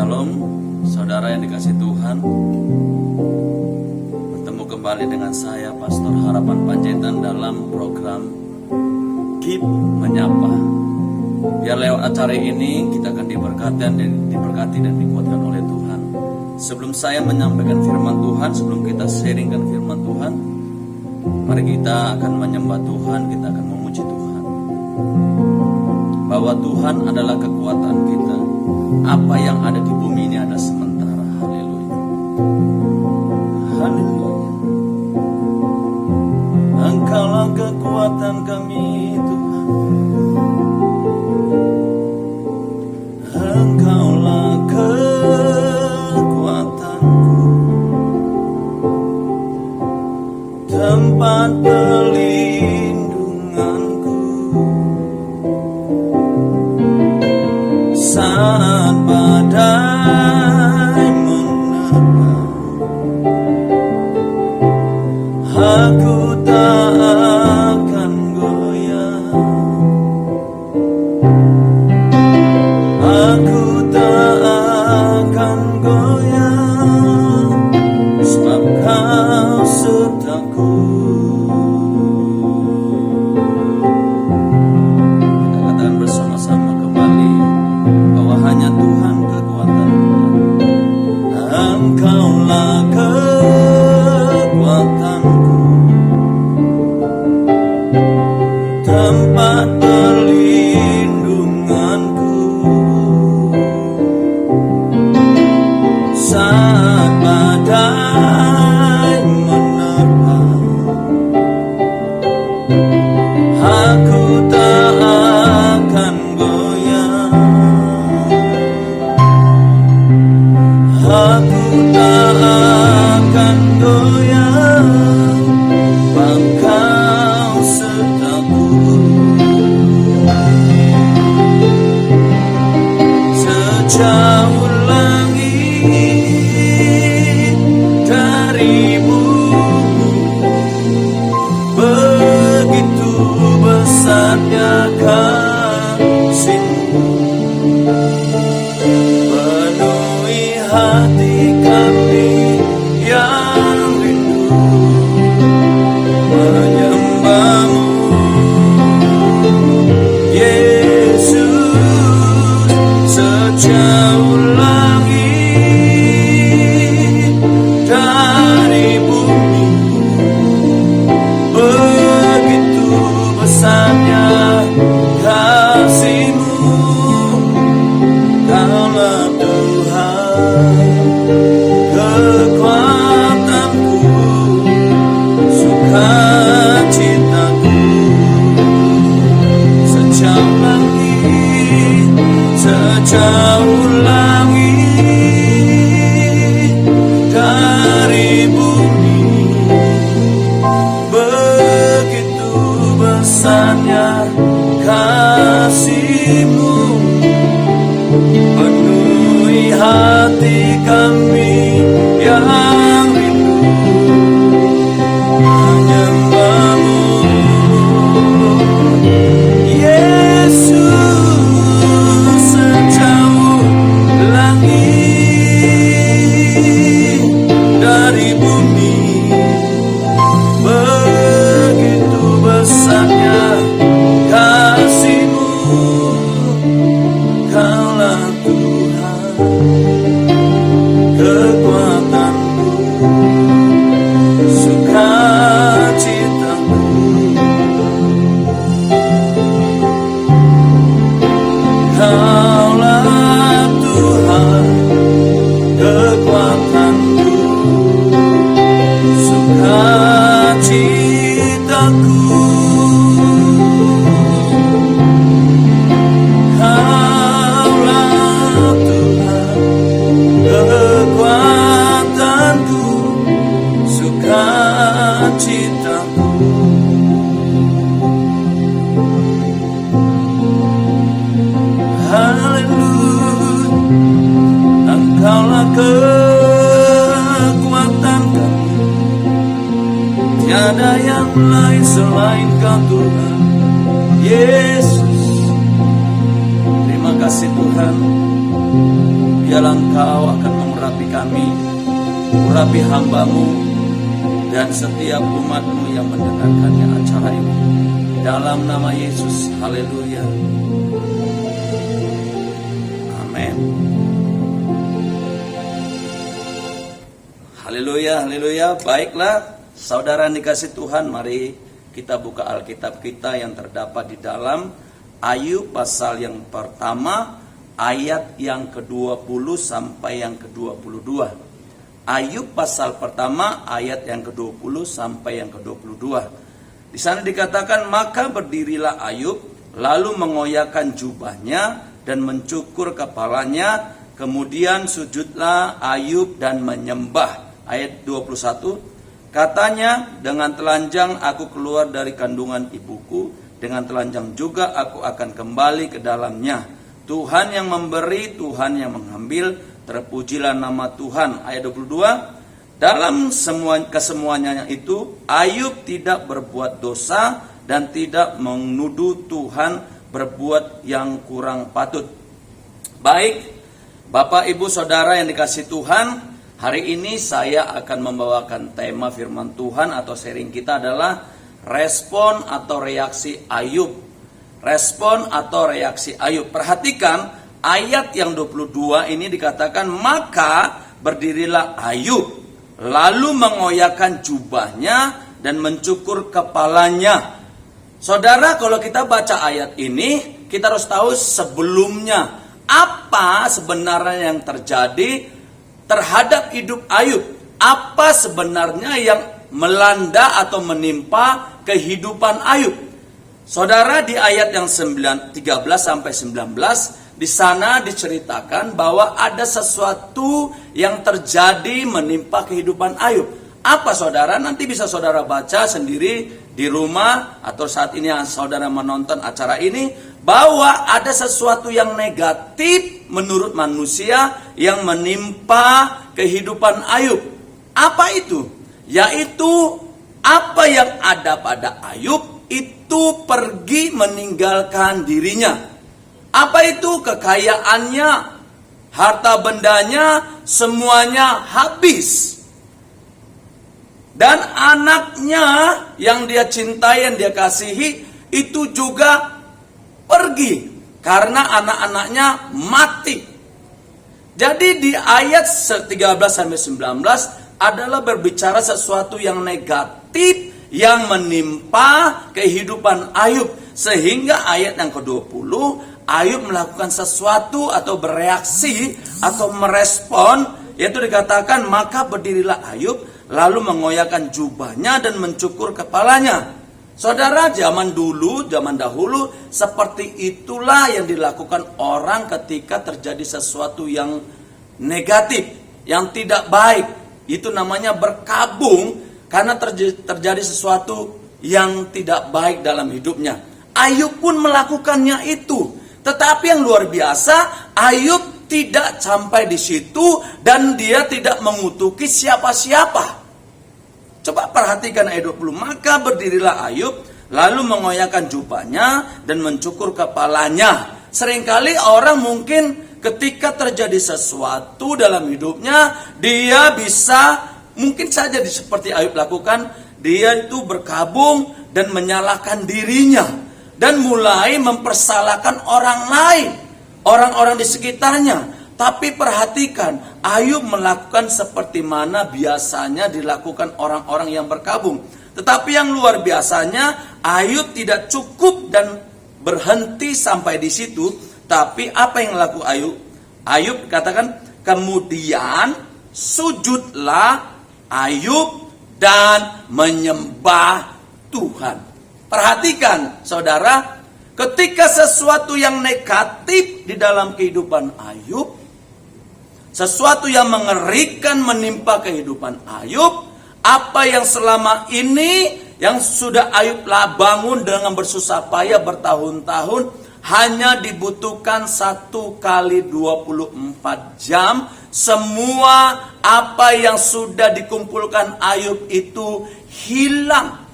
Shalom, saudara yang dikasih Tuhan. Bertemu kembali dengan saya, Pastor Harapan Panjaitan, dalam program Keep Menyapa. Biar lewat acara ini kita akan diberkati dan dikuatkan oleh Tuhan. Sebelum saya menyampaikan firman Tuhan, sebelum kita sharingkan firman Tuhan, mari kita akan menyembah Tuhan, kita akan memuji Tuhan. Bahwa Tuhan adalah kekuatan kita. Apa yang ada di bumi ini ada sementara. Haleluya. Haleluya. Engkaulah kekuatan kami, Tuhan. Engkaulah kekuatanku, tempat perlindunganku saat badai menerpa. Aku tak akan goyah, aku tak akan goyah, sebab Kau sertaku. Kita katakan bersama-sama kembali bahwa hanya Tuhan kekuatan. Engkaulah kekuatanku, tempat perlindunganku saat badai menerpa. Aku tak akan goyah, aku tak akan goyah, Engkau sertaku. Sejauh langit dari bumi, begitu besarnya kasih-Mu. Penuhi hati kami yang rindu menyembah-Mu, Yesus. Sejauh langit dari bumi, begitu besarnya kasih-Mu. Kaulah Tuhan kekuatanku, sukacitaku. Sejauh langit, sejauh langit dari bumi, begitu besarnya kasih-Mu. Penuhi hati kami yang rindu menyembah-Mu, Yesus. Sejauh langit dari bumi, begitu besarnya kasih-Mu. Kaulah Tuhan kekuatanku, sukacitaku. Kaulah Tuhan kekuatanku, sukacitaku. Kaulah Tuhan kekuatanku, sukacitaku. Haleluya. Engkaulah kekuatan kami, tiada yang lain selain Kau Tuhan, Yesus. Terima kasih Tuhan. biarlah Engkau akan mengurapi kami, urapi hamba-Mu dan setiap umat-Mu yang mendengarkannya acara ini. Dalam nama Yesus, haleluya. Amin. Haleluya, haleluya. Baiklah, saudara yang dikasih Tuhan, mari kita buka Alkitab kita yang terdapat di dalam Ayub pasal yang pertama, ayat yang ke-20 sampai yang ke-22. Ayub pasal pertama, ayat yang ke-20 sampai yang ke-22. Di sana dikatakan, maka berdirilah Ayub, lalu mengoyakkan jubahnya dan mencukur kepalanya, kemudian sujudlah Ayub dan menyembah. Ayat 21, katanya, dengan telanjang aku keluar dari kandungan ibuku, dengan telanjang juga aku akan kembali ke dalamnya. Tuhan yang memberi, Tuhan yang mengambil, terpujilah nama Tuhan. Ayat 22, dalam kesemuanya itu, Ayub tidak berbuat dosa dan tidak menuduh Tuhan berbuat yang kurang patut. Baik, Bapak, Ibu, Saudara yang dikasih Tuhan, hari ini saya akan membawakan tema firman Tuhan atau sharing kita adalah respon atau reaksi Ayub. Respon atau reaksi Ayub. Perhatikan ayat yang 22 ini dikatakan, maka berdirilah Ayub, lalu mengoyakkan jubahnya dan mencukur kepalanya. Saudara, kalau kita baca ayat ini, kita harus tahu sebelumnya apa sebenarnya yang terjadi terhadap hidup Ayub. Apa sebenarnya yang melanda atau menimpa kehidupan Ayub. Saudara, di ayat yang 13 sampai 19, di sana diceritakan bahwa ada sesuatu yang terjadi menimpa kehidupan Ayub. Apa, saudara? Nanti bisa saudara baca sendiri di rumah atau saat ini saudara menonton acara ini, bahwa ada sesuatu yang negatif menurut manusia yang menimpa kehidupan Ayub. Apa itu? Yaitu apa yang ada pada Ayub itu pergi meninggalkan dirinya. Apa itu? Kekayaannya, harta bendanya, semuanya habis. Dan anaknya yang dia cintai, yang dia kasihi, itu juga pergi. Karena anak-anaknya mati. Jadi di ayat 13-19 adalah berbicara sesuatu yang negatif yang menimpa kehidupan Ayub. Sehingga ayat yang ke-20, Ayub melakukan sesuatu atau bereaksi atau merespon, yaitu dikatakan, maka berdirilah Ayub, lalu mengoyakkan jubahnya dan mencukur kepalanya. Saudara, zaman dahulu, seperti itulah yang dilakukan orang ketika terjadi sesuatu yang negatif, yang tidak baik. Itu namanya berkabung karena terjadi sesuatu yang tidak baik dalam hidupnya. Ayub pun melakukannya itu. Tetapi yang luar biasa, Ayub tidak sampai di situ dan dia tidak mengutuki siapa-siapa. Coba perhatikan ayat 20. Maka berdirilah Ayub, lalu mengoyakkan jubahnya dan mencukur kepalanya. Seringkali orang mungkin ketika terjadi sesuatu dalam hidupnya, dia bisa mungkin saja seperti Ayub lakukan, dia itu berkabung dan menyalahkan dirinya. Dan mulai mempersalahkan orang lain, orang-orang di sekitarnya. Tapi perhatikan, Ayub melakukan seperti mana biasanya dilakukan orang-orang yang berkabung. Tetapi yang luar biasanya, Ayub tidak cukup dan berhenti sampai di situ. Tapi apa yang dilakukan Ayub? Ayub katakan, kemudian sujudlah Ayub dan menyembah Tuhan. Perhatikan, saudara, ketika sesuatu yang negatif di dalam kehidupan Ayub, sesuatu yang mengerikan menimpa kehidupan Ayub, apa yang selama ini yang sudah Ayub bangun dengan bersusah payah bertahun-tahun, hanya dibutuhkan 1 kali 24 jam, semua apa yang sudah dikumpulkan Ayub itu hilang.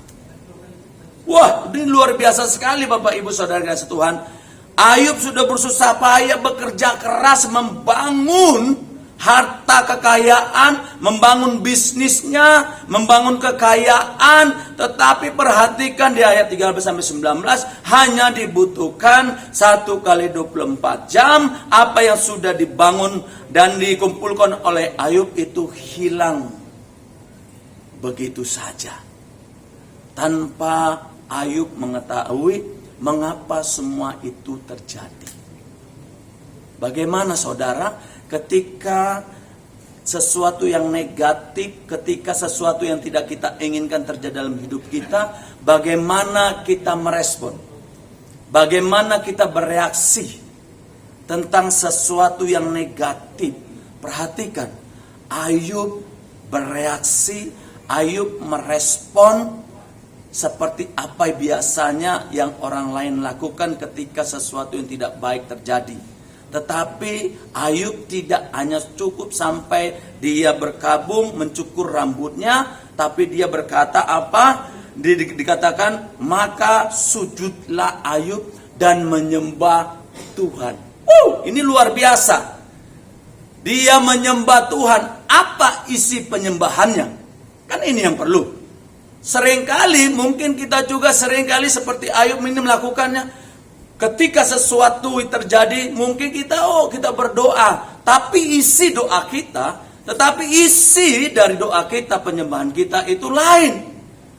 Wah, ini luar biasa sekali Bapak Ibu Saudara kasih Tuhan. Ayub sudah bersusah payah bekerja keras membangun harta kekayaan, membangun bisnisnya, membangun kekayaan. Tetapi perhatikan di ayat 13-19, hanya dibutuhkan 1 kali 24 jam. Apa yang sudah dibangun dan dikumpulkan oleh Ayub itu hilang begitu saja, tanpa Ayub mengetahui mengapa semua itu terjadi. Bagaimana saudara, ketika sesuatu yang negatif, ketika sesuatu yang tidak kita inginkan terjadi dalam hidup kita, bagaimana kita merespon? Bagaimana kita bereaksi tentang sesuatu yang negatif? Perhatikan, Ayub bereaksi, Ayub merespon seperti apa biasanya yang orang lain lakukan ketika sesuatu yang tidak baik terjadi. Tetapi Ayub tidak hanya cukup sampai dia berkabung mencukur rambutnya, tapi dia berkata apa? Dikatakan, maka sujudlah Ayub dan menyembah Tuhan. Ini luar biasa. Dia menyembah Tuhan. Apa isi penyembahannya? Kan ini yang perlu. Seringkali mungkin kita juga seringkali seperti Ayub ini melakukannya. Ketika sesuatu terjadi, mungkin kita berdoa, tapi isi doa kita, tetapi isi dari doa kita, penyembahan kita itu lain.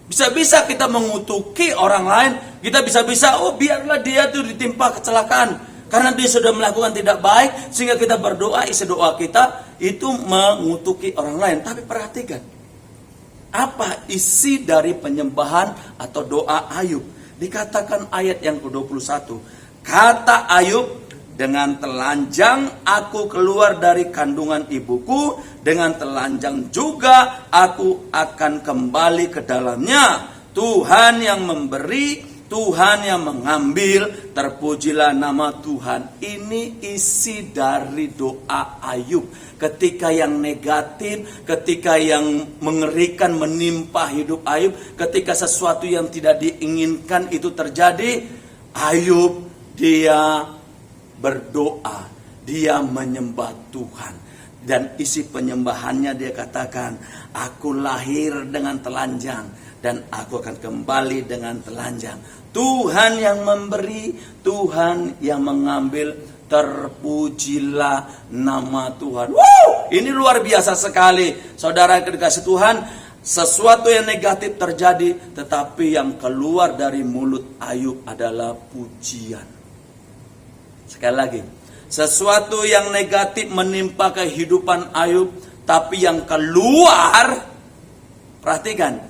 Bisa-bisa kita mengutuki orang lain, kita bisa-bisa biarlah dia tuh ditimpa kecelakaan karena dia sudah melakukan tidak baik, sehingga kita berdoa, isi doa kita itu mengutuki orang lain. Tapi perhatikan, apa isi dari penyembahan atau doa Ayub? Dikatakan ayat yang ke-21. Kata Ayub, dengan telanjang aku keluar dari kandungan ibuku, dengan telanjang juga aku akan kembali ke dalamnya. Tuhan yang memberi, Tuhan yang mengambil, terpujilah nama Tuhan. Ini isi dari doa Ayub. Ketika yang negatif, ketika yang mengerikan menimpa hidup Ayub, ketika sesuatu yang tidak diinginkan itu terjadi, Ayub dia berdoa, dia menyembah Tuhan. Dan isi penyembahannya dia katakan, aku lahir dengan telanjang dan aku akan kembali dengan telanjang. Tuhan yang memberi, Tuhan yang mengambil, terpujilah nama Tuhan. Ini luar biasa sekali. Saudara yang dikasihi Tuhan, sesuatu yang negatif terjadi, tetapi yang keluar dari mulut Ayub adalah pujian. Sekali lagi, sesuatu yang negatif menimpa kehidupan Ayub, tapi yang keluar, perhatikan,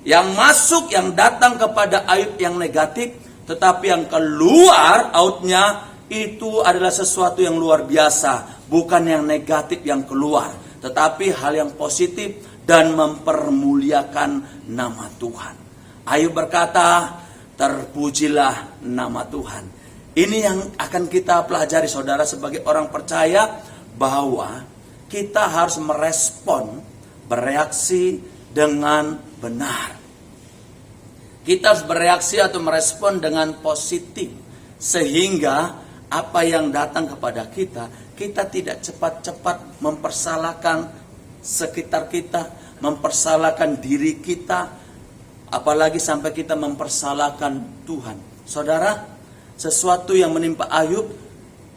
yang masuk, yang datang kepada Ayub yang negatif, tetapi yang keluar outnya itu adalah sesuatu yang luar biasa. Bukan yang negatif yang keluar, tetapi hal yang positif dan mempermuliakan nama Tuhan. Ayub berkata, terpujilah nama Tuhan. Ini yang akan kita pelajari saudara sebagai orang percaya, bahwa kita harus merespon, bereaksi dengan benar. Kita harus bereaksi atau merespon dengan positif, sehingga apa yang datang kepada kita, kita tidak cepat-cepat mempersalahkan sekitar kita, mempersalahkan diri kita, apalagi sampai kita mempersalahkan Tuhan. Saudara, sesuatu yang menimpa Ayub,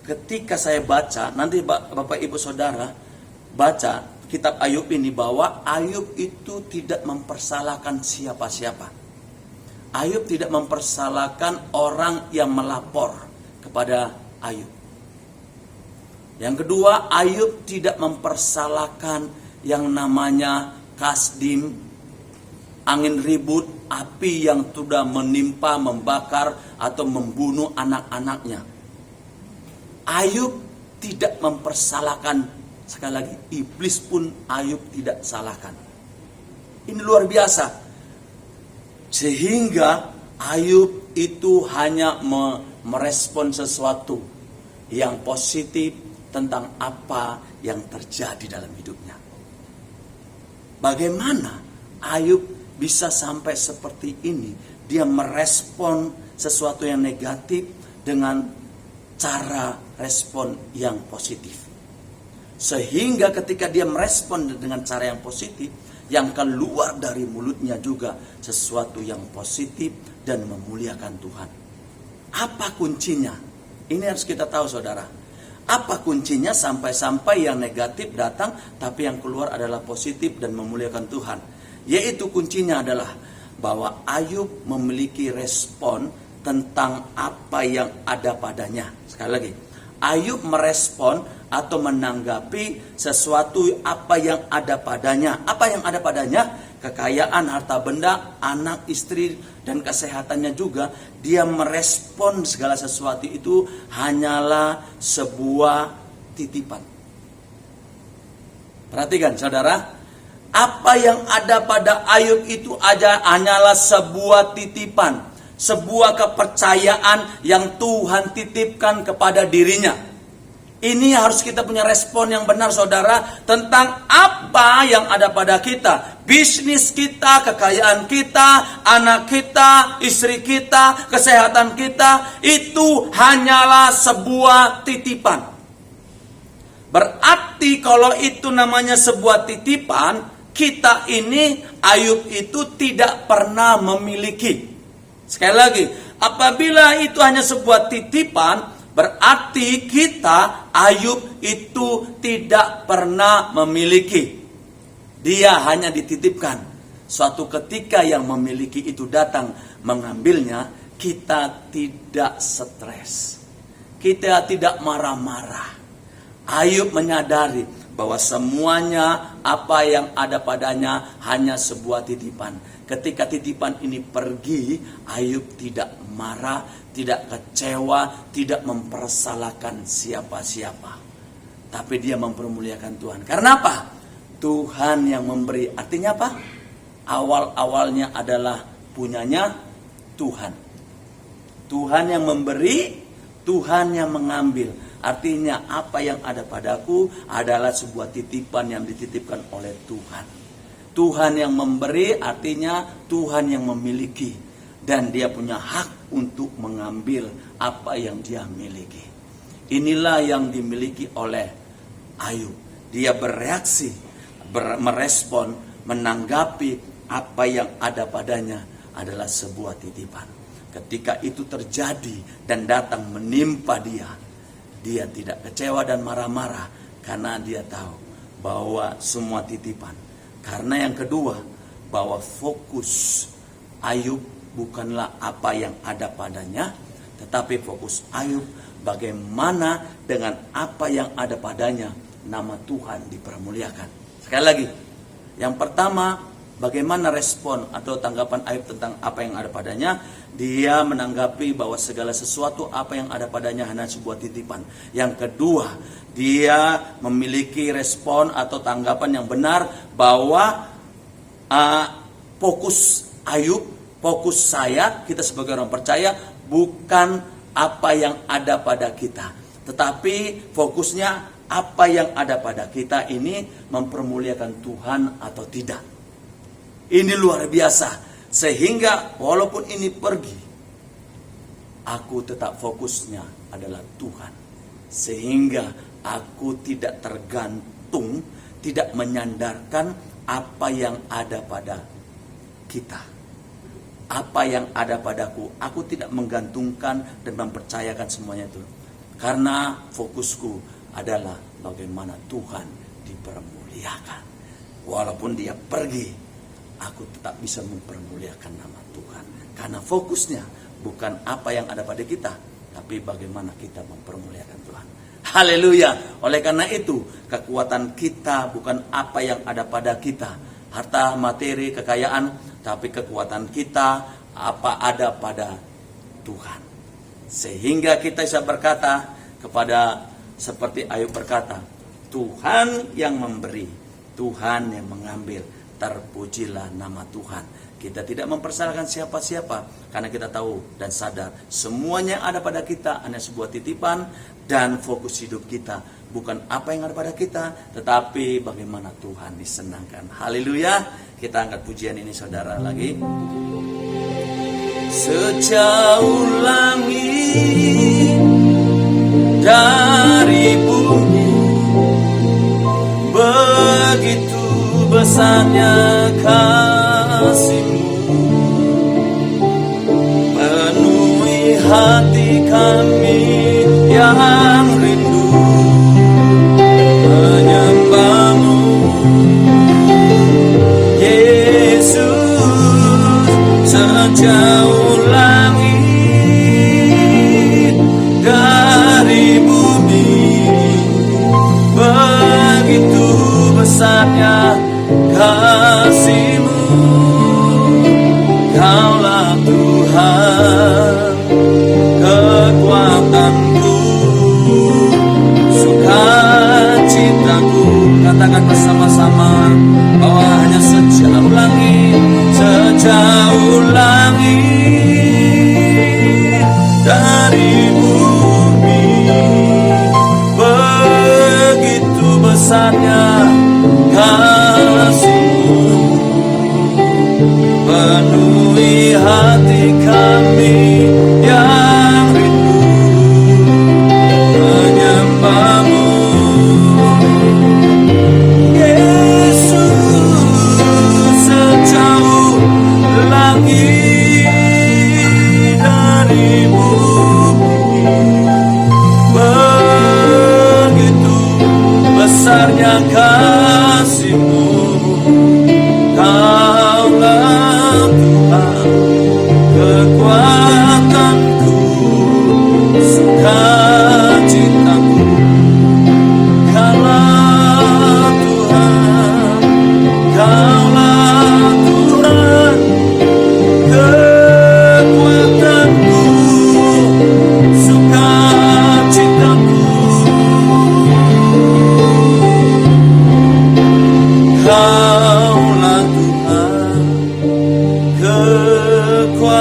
ketika saya baca, nanti Bapak Ibu Saudara baca kitab Ayub ini, bahwa Ayub itu tidak mempersalahkan siapa-siapa. Ayub tidak mempersalahkan orang yang melapor kepada Ayub. Yang kedua, Ayub tidak mempersalahkan yang namanya kasdim, angin ribut, api yang sudah menimpa, membakar atau membunuh anak-anaknya. Ayub tidak mempersalahkan, sekali lagi, iblis pun Ayub tidak salahkan. Ini luar biasa. Sehingga Ayub itu hanya merespon sesuatu yang positif tentang apa yang terjadi dalam hidupnya. Bagaimana Ayub bisa sampai seperti ini? Dia merespon sesuatu yang negatif dengan cara respon yang positif. Sehingga ketika dia merespon dengan cara yang positif, yang keluar dari mulutnya juga sesuatu yang positif dan memuliakan Tuhan. Apa kuncinya? Ini harus kita tahu, saudara. Apa kuncinya sampai-sampai yang negatif datang, tapi yang keluar adalah positif dan memuliakan Tuhan? Yaitu kuncinya adalah bahwa Ayub memiliki respon tentang apa yang ada padanya. Sekali lagi, Ayub merespon atau menanggapi sesuatu apa yang ada padanya. Apa yang ada padanya? Kekayaan, harta benda, anak, istri, dan kesehatannya juga. Dia merespon segala sesuatu itu hanyalah sebuah titipan. Perhatikan, saudara. Apa yang ada pada Ayub itu hanyalah sebuah titipan. Sebuah kepercayaan yang Tuhan titipkan kepada dirinya. Ini harus kita punya respon yang benar, saudara, tentang apa yang ada pada kita. Bisnis kita, kekayaan kita, anak kita, istri kita, kesehatan kita, itu hanyalah sebuah titipan. Berarti kalau itu namanya sebuah titipan, kita ini, Ayub itu tidak pernah memiliki. Sekali lagi, apabila itu hanya sebuah titipan, berarti kita, Ayub itu tidak pernah memiliki. Dia hanya dititipkan. Suatu ketika yang memiliki itu datang mengambilnya, kita tidak stres. Kita tidak marah-marah. Ayub menyadari bahwa semuanya apa yang ada padanya hanya sebuah titipan. Ketika titipan ini pergi, Ayub tidak marah, tidak kecewa, tidak mempersalahkan siapa-siapa. Tapi dia mempermuliakan Tuhan. Karena apa? Tuhan yang memberi. Artinya apa? Awal-awalnya adalah punyanya Tuhan. Tuhan yang memberi, Tuhan yang mengambil. Artinya apa yang ada padaku adalah sebuah titipan yang dititipkan oleh Tuhan. Tuhan yang memberi artinya Tuhan yang memiliki. Dan dia punya hak untuk mengambil apa yang dia miliki. Inilah yang dimiliki oleh Ayub. Dia bereaksi, merespon, menanggapi apa yang ada padanya adalah sebuah titipan. Ketika itu terjadi dan datang menimpa dia, dia tidak kecewa dan marah-marah karena dia tahu bahwa semua titipan. Karena yang kedua, bahwa fokus Ayub bukanlah apa yang ada padanya, tetapi fokus Ayub bagaimana dengan apa yang ada padanya nama Tuhan dipermuliakan. Sekali lagi, yang pertama, bagaimana respon atau tanggapan Ayub tentang apa yang ada padanya? Dia menanggapi bahwa segala sesuatu apa yang ada padanya hanya sebuah titipan. Yang kedua, dia memiliki respon atau tanggapan yang benar bahwa fokus Ayub, fokus saya, kita sebagai orang percaya, bukan apa yang ada pada kita. Tetapi fokusnya apa yang ada pada kita ini mempermuliakan Tuhan atau tidak. Ini luar biasa. Sehingga walaupun ini pergi, aku tetap fokusnya adalah Tuhan. Sehingga aku tidak tergantung, tidak menyandarkan apa yang ada pada kita. Apa yang ada padaku, aku tidak menggantungkan dan mempercayakan semuanya itu. Karena fokusku adalah bagaimana Tuhan dipermuliakan. Walaupun dia pergi, aku tetap bisa mempermuliakan nama Tuhan. Karena fokusnya bukan apa yang ada pada kita, tapi bagaimana kita mempermuliakan Tuhan. Haleluya. Oleh karena itu, kekuatan kita bukan apa yang ada pada kita, harta, materi, kekayaan, tapi kekuatan kita apa ada pada Tuhan. Sehingga kita bisa berkata kepada seperti Ayub berkata, Tuhan yang memberi, Tuhan yang mengambil, terpujilah nama Tuhan. Kita tidak mempersalahkan siapa-siapa karena kita tahu dan sadar semuanya ada pada kita hanya sebuah titipan, dan fokus hidup kita bukan apa yang ada pada kita, tetapi bagaimana Tuhan disenangkan. Haleluya. Kita angkat pujian ini saudara lagi. sejauh langit dari bumi, begitu besarnya kasih-Mu, penuhi hati kami yang rindu menyembah-Mu. Yesus, sejauh langit dari bumi, begitu besarnya kasih-Mu. Kaulah Tuhan, kekuatanku, sukacitaku. Katakan bersama-sama bahwa hanya sejauh langit dari bumi, begitu besarnya kasih-Mu, penuhi hati kami yang rindu menyembah-Mu. Yesus, sejauh langit dari bumi, begitu besarnya kasih-Mu. Kaulah Tuhan, kekuatanku, sukacitaku. Kaulah Tuhan, Kaulah Tuhan, kekuatanku, sukacitaku. Kaulah Tuhan, kekuatanku,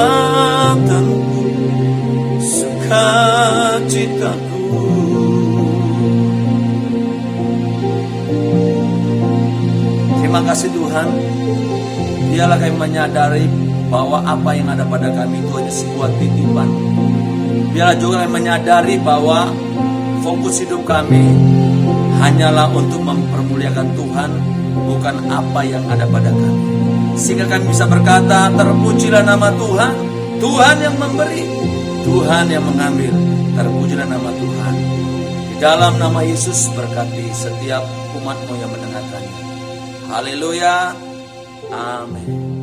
sukacitaku. Terima kasih Tuhan. Biarlah kami menyadari bahwa apa yang ada pada kami itu hanya sebuah titipan. Biarlah juga kami menyadari bahwa fokus hidup kami hanyalah untuk mempermuliakan Tuhan, bukan apa yang ada pada kami. Sehingga kami bisa berkata, terpujilah nama Tuhan, Tuhan yang memberi, Tuhan yang mengambil. Terpujilah nama Tuhan. Di dalam nama Yesus berkati setiap umat-Mu yang mendengarkannya. Haleluya. Amin.